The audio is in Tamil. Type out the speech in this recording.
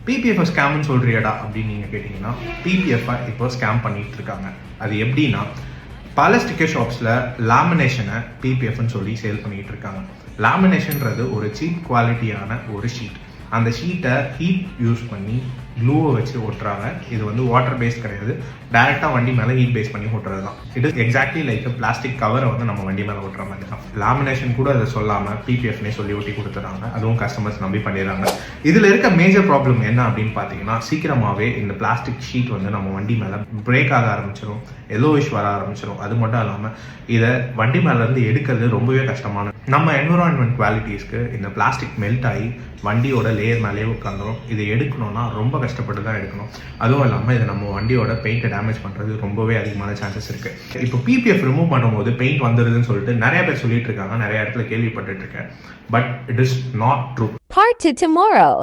பிபிஎஃப் ஸ்கேம்னு சொல்றியடா அப்படின்னு நீங்கள் கேட்டிங்கன்னா, பிபிஎஃப் இப்போ ஸ்கேம் பண்ணிட்டு இருக்காங்க. அது எப்படின்னா, பல ஸ்டிக்கர் ஷாப்ஸில் லேமினேஷனை பிபிஎஃப்னு சொல்லி சேல் பண்ணிட்டு இருக்காங்க. லேமினேஷன்றது ஒரு சீப் குவாலிட்டியான ஒரு ஷீட். அந்த ஷீட்டை ஹீட் யூஸ் பண்ணி க்ளூவை வச்சு ஒட்டுறாங்க. இது வந்து வாட்டர் பேஸ்ட் கிடையாது, டைரெக்டாக வண்டி மேலே ஹீட் பேஸ் பண்ணி ஒட்டுறது தான். It is exactly like plastic கவரை வந்து நம்ம வண்டி மேலே ஒட்டுற மாதிரி தான். லேமினேஷன் கூட அதை சொல்லாமல் பிபிஎஃப்னே சொல்லி ஒட்டி கொடுத்துறாங்க. அதுவும் கஸ்டமர்ஸ் நம்பி பண்ணிடுறாங்க. இதில் இருக்க மேஜர் ப்ராப்ளம் என்ன அப்படின்னு பார்த்தீங்கன்னா, சீக்கிரமாகவே இந்த பிளாஸ்டிக் ஷீட் வந்து நம்ம வண்டி மேலே பிரேக் ஆக ஆரம்பிச்சிடும், எல்லோயிஷ் வர ஆரம்பிச்சிடும். அது மட்டும் இல்லாமல் இதை வண்டி மேலேருந்து எடுக்கிறது ரொம்பவே கஷ்டமான. நம்ம என்விரான்மெண்ட் குவாலிட்டிஸ்க்கு இந்த பிளாஸ்டிக் மெல்ட் ஆகி வண்டியோட லேயர் மேலேயே உட்காந்துரும். இதை எடுக்கணும்னா ரொம்ப கஷ்டப்பட்டு தான் எடுக்கணும். அதுவும் இல்லாமல் இதை நம்ம வண்டியோட பெயிண்ட்டை டேமேஜ் பண்ணுறது ரொம்பவே அதிகமான சான்சஸ் இருக்குது. இப்போ பிபிஎஃப் ரிமூவ் பண்ணும்போது பெயிண்ட் வந்துடுதுன்னு சொல்லிட்டு நிறைய பேர் சொல்லிட்டு இருக்காங்க, நிறைய இடத்துல கேள்விப்பட்டுட்டு இருக்கேன். But it is not true. Part 2 tomorrow.